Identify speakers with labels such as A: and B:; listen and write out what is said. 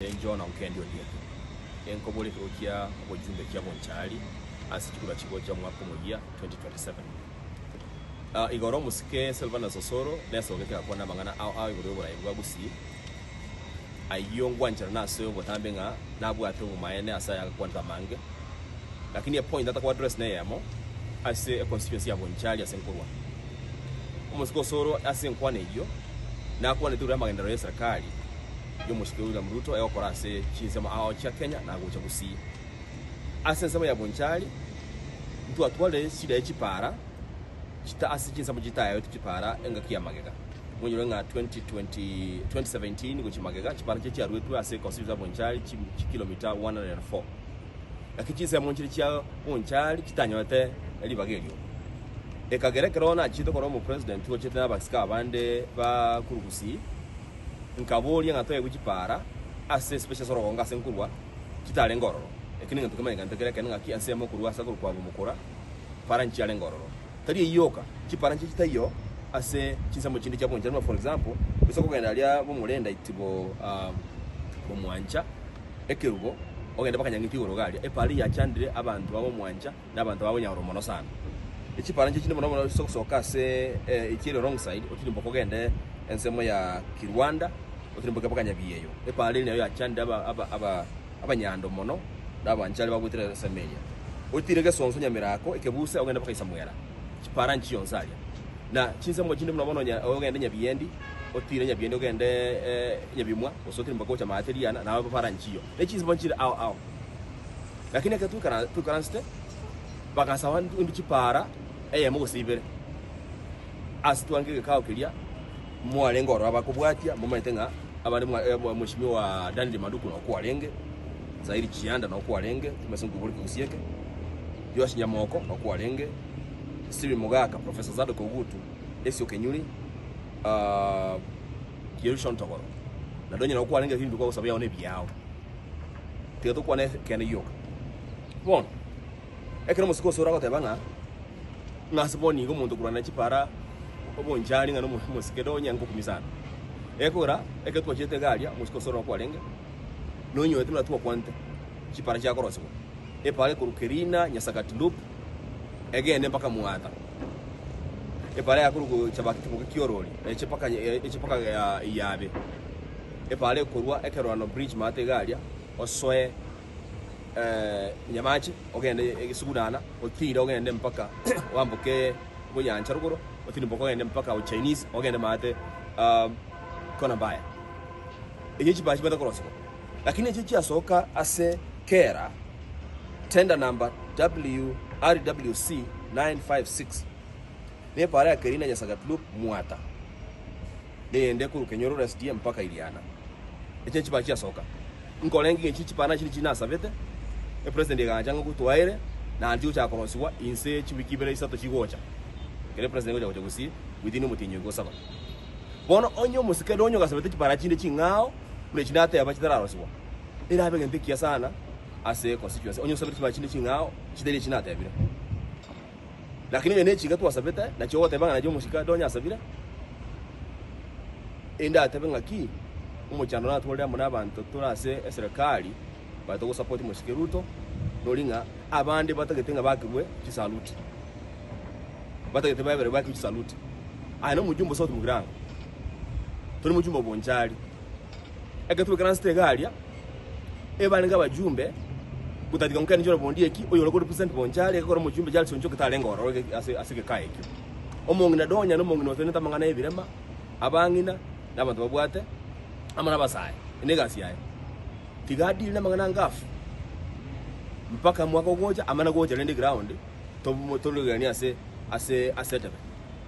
A: John Onkendi Odieko enkobole tokia obujumbe kya bonchali asichukula kigo kya mwaka mujia 2027 igoro musike Silvana Sosoro nesogeka kwa namangana au igoro bura gusi ayongwa nchana naso botambe nga nabwate umayene asaya kwanta mange lakini a point that kwa address ne yamo ase a constituency ya bonchali asenkurwa umusiko Soro asenkwa nejo na kwa netura magendero ya serikali yomushike William Ruto ayokora ase chinsema aho cha Kenya na gucha gusi asensema ya bonchali mtu atwale shida y'ikipara kita ase chinsema gitayo y'ikipara enga kiyamagega mwenye nga 2017 guchimagega kipara cye cyarwetu ase constituency ya bonchali kilomita 104 akichinsema monchiri cya bonchali kitanyote elibagelyo ekagerekero na chito koro mu president wo chete n'abasika abande ba kurugusi nkaboli ngatoye kukipara ase special soro nga senkurwa kitale ngororo ekini ngantu kama ngantegere kenga ki ase mukuru asa kurwa bumukura para nchale ngororo tari yoka kipara nchitayo ase kinsa mu kindi cya bonjana for example bisoko genda lya bumulenda itibo bomwancha ekerugo ogenda bakanyangiti urogali epali ya chandire abantu babo mwanja n'abantu babo nyawromono sana ekipara nchikindi muno soka se ikiri wrong side okiri mboko gende ensemo ya Kirwanda otirimboka bakanya biyeyo epali nayo ya chanda abanyando mono n'abanjali bagutira Semeria otirege sonso nyamirako ekebuse ogenda bakaisa mwera kipara nchi yonzalia na chinsemo kindi muno nya ogenda nyabiyendi otire nyabiyendi ogende nyabimwa osotirimboka cha materiana na para nchiyo echinsemo nchire au lakini akatukana ste bakasawa ndi kipara eyemo gusibere asitwange kawo kilia mwalengoro abakubwatia mumaitenga abandi mheshimiwa Daniel Maduku na kuwalenge Zairi Chianda na kuwalenge tumesungu buli kusieke Josh Nyamoko na kuwalenge Steven Mogaka Professor Zado Kogutu Esio Kenyuli Kierushon Togoro na donya na kuwalenge hindi kwa sababu yao ne byao teto kwa ne kene yoka bon ekero musiko sora ko tebanga ngasiboni ngo muntu kurana kipara obonjali ngano musikedo nyango kumisana ekora eketwa chete galia musiko sora kwa lenge nonyo etuna tuwa kwante kipara cha korosiko epale kurukerina nyasakati loop egende mpaka muata epale akurugo chabaki kioroli echepaka yabe epale kurwa ekerwano bridge mate galia osoe nyamachi ogende egisugudana otira ogende mpaka wambuke bunyancha ruguru otira mpaka ogende mpaka o Chinese ogende mate kona baya ekichi bachi bata korosiko lakini ekichi asoka ase kera tender number WRWC 956 ne para kerina nyasagatlup muata ende ku Kenyoro SDM mpaka Iliana ekichi bachi asoka nkolengi ekichi pana chini china savete e president yaganja kutwaire na antiu cha korosiwa inse chibikibere isato chigocha kele president ngoja kusi within mutinyo go saba bono onyo musikedo onyo gasabete chipara chinde chingao kule chinata yabachitara rosiwa ira bege mpikia sana ase constituency onyo sabete chipara chinde chingao chideli chinata yabira lakini ene chiga tu asabete na chowo tebanga na jo musika donya sabira enda tebenga ki umuchano na tolya muna abantu turase serikali bato support musike Ruto nolinga abandi batagetenga bakirwe kisaluti batagete bayebere baki kisaluti ano mujumbo sote mugiranga tuli mujumbo bonjali egetu kanste galia ebalenga bajumbe kutatika mukani joro bondieki oyo lokho represent bonjali ekora mujumbe jali sonjo kitalenga oro asike kaiki omongina donya no mongina otene tamangana ebirema abangina nabantu babwate amana basaye inegasi yaye tigadili na mangana ngafu mpaka mwaka goja amana goja lende ground to tolugania ase